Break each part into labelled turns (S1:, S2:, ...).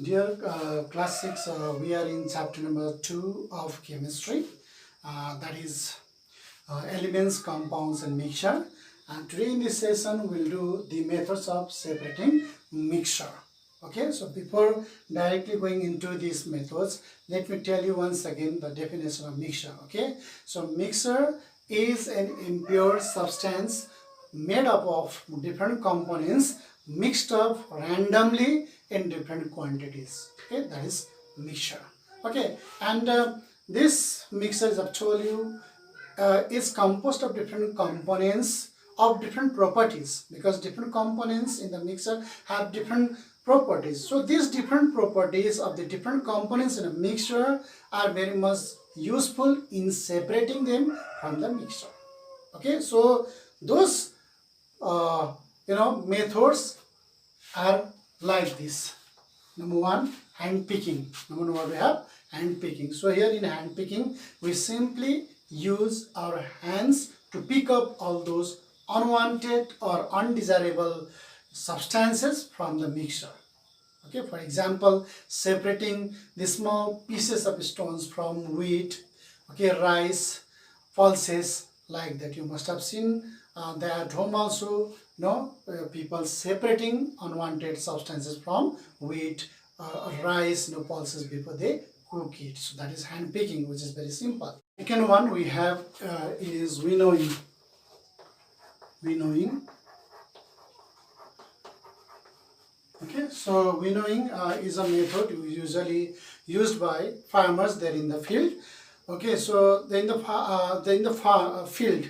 S1: Dear class 6, we are in chapter number 2 of chemistry, that is elements, compounds and mixture. And today in this session we'll do the methods of separating mixture. Okay, so before directly going into these methods, let me tell you once again the definition of mixture. Okay, so mixture is an impure substance made up of different components mixed up randomly in different quantities. Okay, that is mixture. Okay, and this mixture, as I've told you, is composed of different components of different properties, because different components in the mixture have different properties. So these different properties of the different components in a mixture are very much useful in separating them from the mixture. Okay, so those methods are like this. Number one, hand picking. Number one, we have hand picking. So here in hand picking, we simply use our hands to pick up all those unwanted or undesirable substances from the mixture. Okay, for example, separating the small pieces of stones from wheat, okay, rice, pulses, like that. You must have seen that at home also, people separating unwanted substances from wheat, rice, pulses before they cook it. So that is hand picking, which is very simple. Second one we have is winnowing. Okay, so winnowing is a method usually used by farmers there in the field. Okay, so in the field,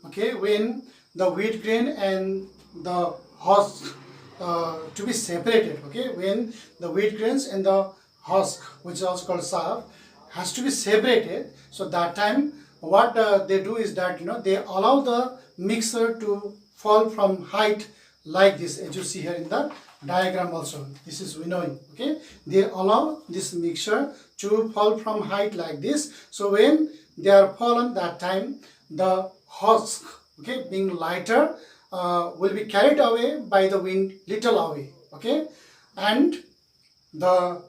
S1: okay, when the wheat grain and the husk to be separated, okay, when the wheat grains and the husk, which is also called chaff, has to be separated. So that time what they do is that they allow the mixer to fall from height like this, as you see here in the diagram also. This is winnowing. Okay, they allow this mixture to fall from height like this. So when they are fallen, that time the husk, okay, being lighter, will be carried away by the wind little away. Okay, and the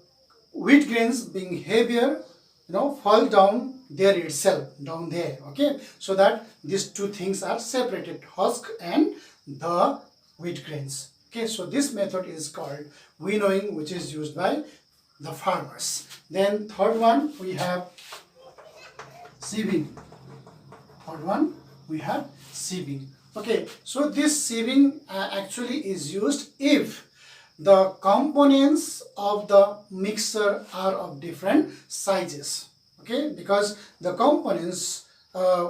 S1: wheat grains being heavier, fall down there itself, down there. Okay, so that these two things are separated, husk and the wheat grains. Okay, so this method is called winnowing, which is used by the farmers. Then third one we have sieving. Okay, so this sieving actually is used if the components of the mixture are of different sizes. Okay, because the components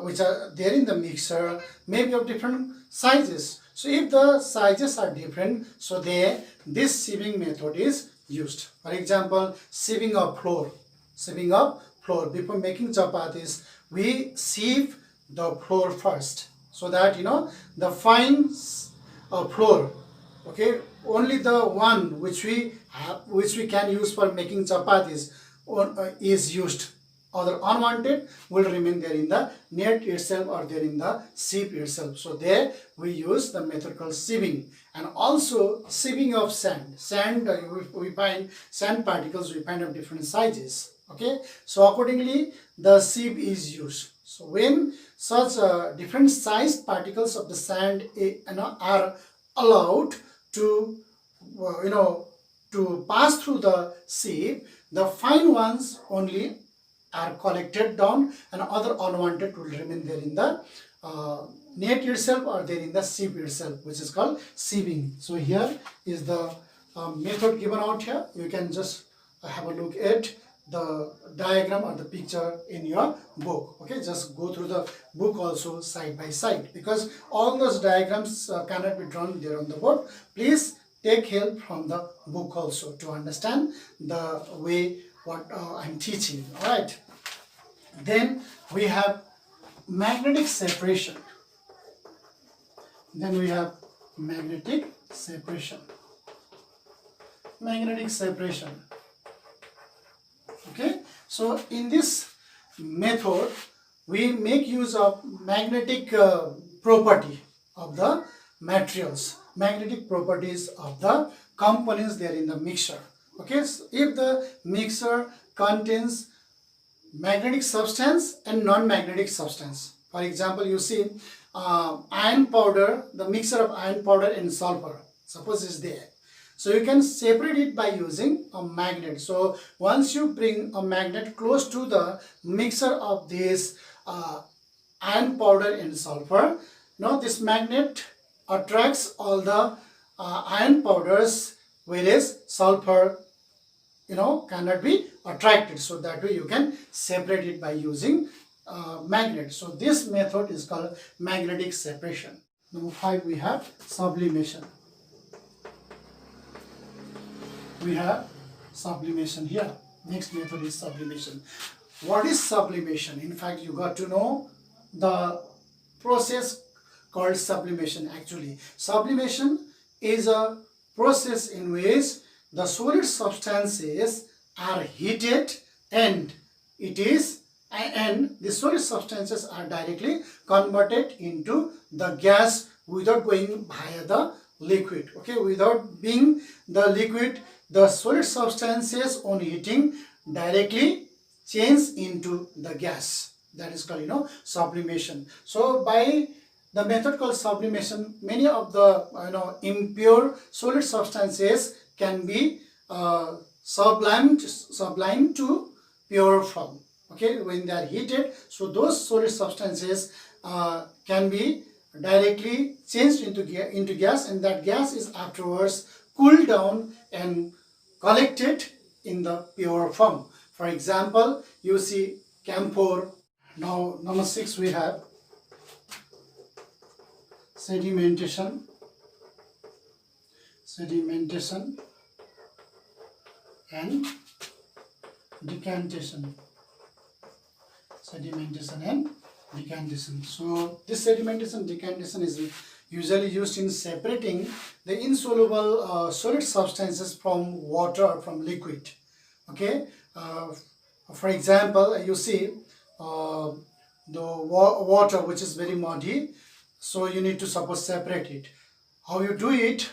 S1: which are there in the mixture may be of different sizes. So if the sizes are different, so this sieving method is used. For example, sieving of flour. Before making chapatis, we sieve the flour first, so that the fine flour, okay, only the one which we can use for making chapatis is used. Other unwanted will remain there in the net itself or there in the sieve itself. So there we use the method called sieving. And also sieving of sand. We find sand particles, we find of different sizes. Okay, so accordingly the sieve is used. So when such different sized particles of the sand are allowed to to pass through the sieve, the fine ones only are collected down and other unwanted will remain there in the net itself or there in the sieve itself, which is called sieving. So here is the method given out here. You can just have a look at the diagram or the picture in your book. Okay, just go through the book also side by side, because all those diagrams cannot be drawn there on the board. Please take help from the book also to understand the way what I'm teaching. All right, then we have magnetic separation. Okay, so in this method we make use of magnetic property of the materials, magnetic properties of the components there in the mixture. Okay, so if the mixture contains magnetic substance and non-magnetic substance. For example, you see iron powder, the mixture of iron powder and sulfur, suppose is there. So you can separate it by using a magnet. So once you bring a magnet close to the mixture of this iron powder and sulfur, now this magnet attracts all the iron powders, whereas sulfur cannot be attracted. So that way you can separate it by using magnet. So this method is called magnetic separation. Number 5, we have sublimation. We have sublimation here. Next method is sublimation. What is sublimation? In fact, you got to know the process called sublimation. Actually, sublimation is a process in which the solid substances are heated and the solid substances are directly converted into the gas without going via the liquid. Okay, without being the liquid, the solid substances on heating directly change into the gas. That is called sublimation. So by the method called sublimation, many of the impure solid substances can be sublimed to pure form. Okay, when they are heated, so those solid substances can be directly changed into gas, and that gas is afterwards cooled down and collected in the pure form. For example, you see camphor. Now number 6, we have sedimentation and decantation. Sedimentation and decantation. So this sedimentation decantation is usually used in separating the insoluble solid substances from water or from liquid. Okay, for example, you see the water which is very muddy, so you need to suppose separate it. How you do it?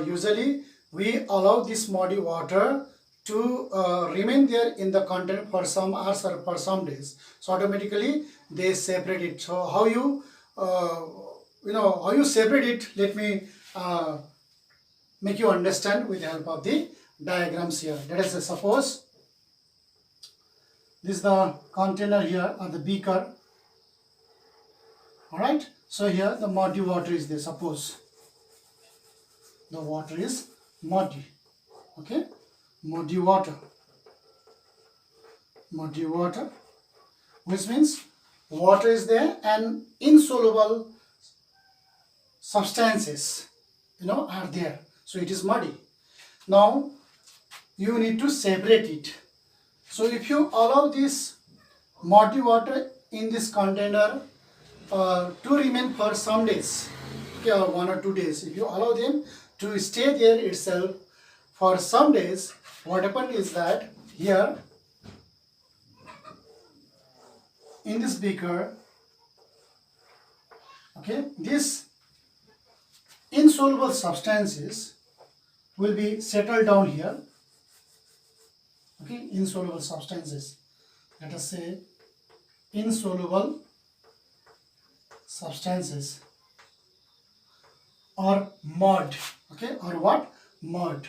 S1: Usually we allow this muddy water to remain there in the container for some hours or for some days. So automatically they separate it. So how you how you separate it? Let me make you understand with the help of the diagrams here. Let us say, suppose this is the container here or the beaker. All right. So here the muddy water is there. Suppose the water is muddy. Okay, muddy water, which means water is there and insoluble substances are there, so it is muddy. Now you need to separate it. So if you allow this muddy water in this container to remain for some days, okay, or 1 or 2 days, if you allow them to stay there itself for some days, what happened is that here in this beaker, okay, these insoluble substances will be settled down here. Okay, insoluble substances, let us say insoluble substances or mud, okay, or what? Mud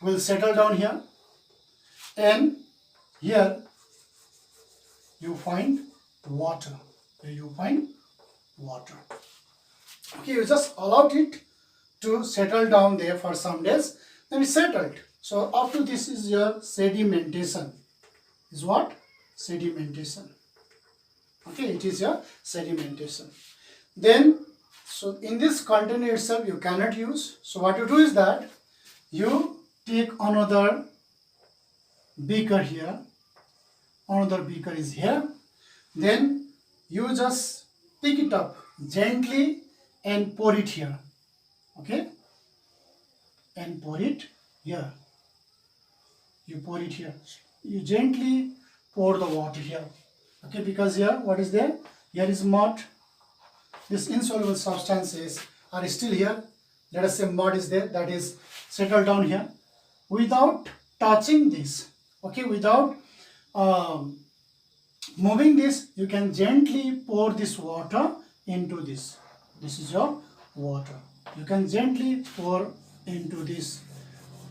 S1: will settle down here, and here you find water. Here you find water. Okay, you just allowed it to settle down there for some days, then it settled. So up to this is your sedimentation. Is what? Sedimentation. Okay, it is your sedimentation. Then, so in this container itself you cannot use. So what you do is that you take another beaker here. Another beaker is here. Then you just pick it up gently and pour it here. Okay, and pour it here. You pour it here. You gently pour the water here. Okay, because here what is there? Here is mud. These insoluble substances are still here. Let us say mud is there, that is settled down here. without touching this, okay, without um, moving this, you can gently pour this water into this. This is your water. You can gently pour into this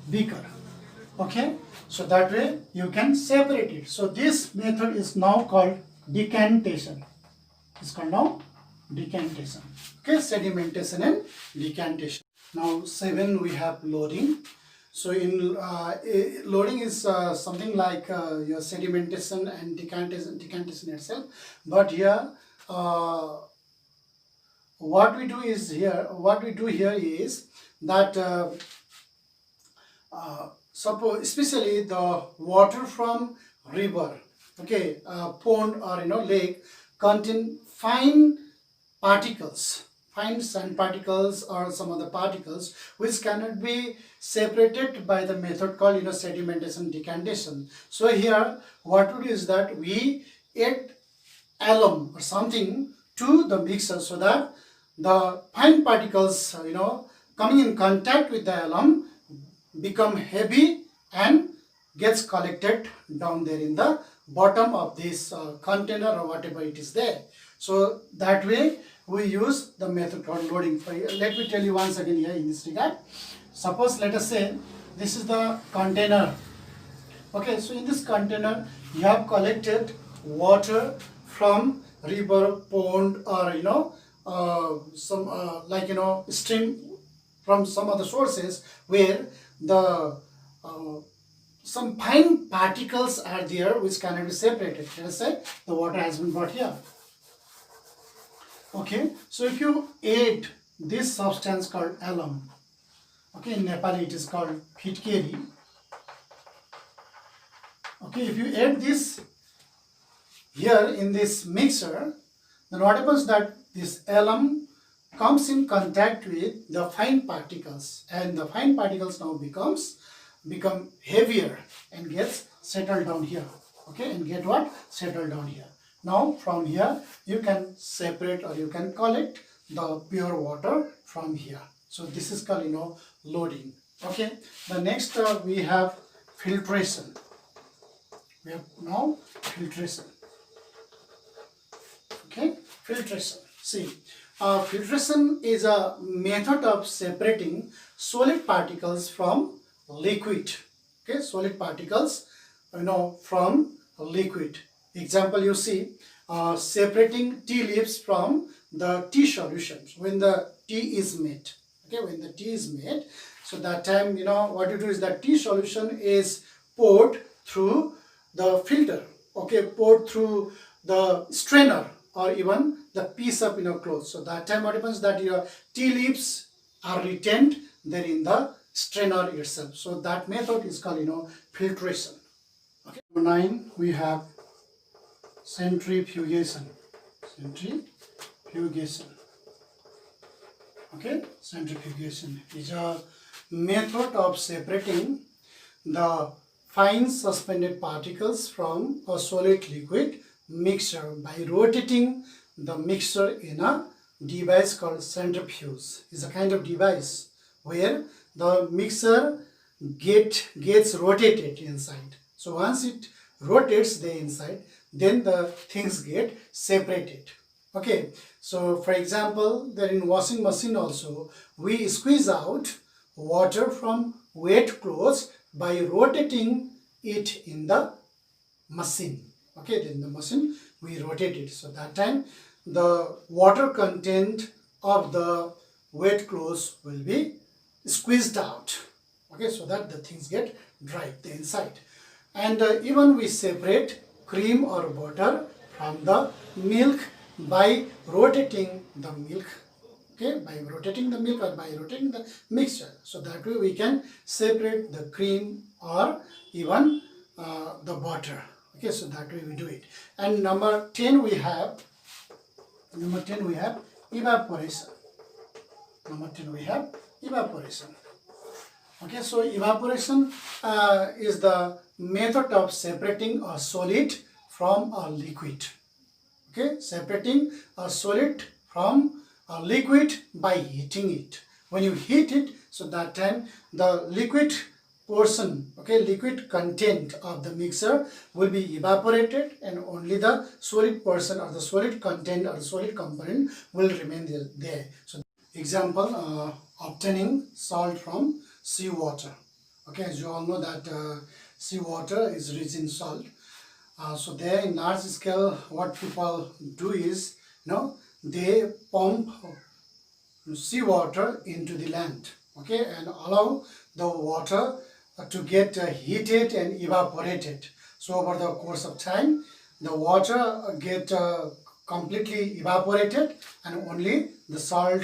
S1: beaker. Okay, so that way you can separate it. So this method is now called decantation. It's called now decantation. Okay, sedimentation and decantation. Now 7 we have loading. So in loading is something like your sedimentation and decantation itself. But here what we do here is that suppose especially the water from river, okay, pond or lake contain fine particles, fine sand particles or some other particles which cannot be separated by the method called sedimentation decantation. So here what we do is that we add alum or something to the mixer so that the fine particles coming in contact with the alum become heavy and gets collected down there in the bottom of this container or whatever it is there. So that way we use the method called loading. Let me tell you once again here in this regard. Suppose let us say this is the container. Okay, so in this container you have collected water from river, pond, or some stream from some other sources where the some fine particles are there which cannot be separated. Let us say the water has been brought here. Okay, so if you add this substance called alum, okay, in Nepali it is called fitkeri. Okay, if you add this here in this mixer, then what happens that this alum comes in contact with the fine particles, and the fine particles now become heavier and gets settled down here. Okay, and get what? Settled down here. Now from here you can separate or you can collect the pure water from here. So this is called loading. Okay, the next we have filtration. We have now filtration. Okay, filtration. See, filtration is a method of separating solid particles from liquid. Okay, solid particles from liquid. Example, you see separating tea leaves from the tea solutions when the tea is made. Okay, when the tea is made, so that time what you do is that tea solution is poured through the filter. Okay, poured through the strainer or even the piece of cloth. So that time what happens that your tea leaves are retained there in the strainer itself. So that method is called filtration. Okay. Number 9 we have centrifugation. Centrifugation. Okay, centrifugation is a method of separating the fine suspended particles from a solid liquid mixture by rotating the mixture in a device called centrifuge. It's a kind of device where the mixer gets rotated inside. So once it rotates the inside, then the things get separated. Okay, so for example, there in washing machine also we squeeze out water from wet clothes by rotating it in the machine. Okay, then the machine we rotate it. So that time the water content of the wet clothes will be squeezed out. Okay, so that the things get dry the inside. And even we separate cream or butter from the milk by rotating the milk. Okay, by rotating the milk or by rotating the mixture. So that way we can separate the cream or even the butter. Okay, so that way we do it. And number 10 we have evaporation. Number 10 we have evaporation. Okay, so evaporation is the method of separating a solid from a liquid. Okay, separating a solid from a liquid by heating it. When you heat it, so that time the liquid portion, okay, liquid content of the mixer will be evaporated, and only the solid portion or the solid content or the solid component will remain there. So example, obtaining salt from seawater. Okay, as you all know that seawater is rich in salt. So there in large scale, what people do is, they pump seawater into the land, okay, and allow the water to get heated and evaporated. So over the course of time, the water get completely evaporated, and only the salt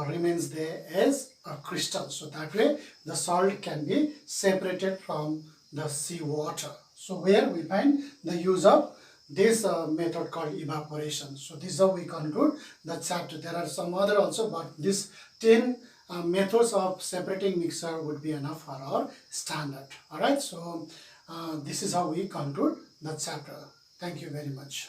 S1: remains there as a crystal. So that way the salt can be separated from the seawater. So where we find the use of this method called evaporation. So this is how we conclude the chapter. There are some other also, but this 10 methods of separating mixer would be enough for our standard. All right, so this is how we conclude the chapter. Thank you very much.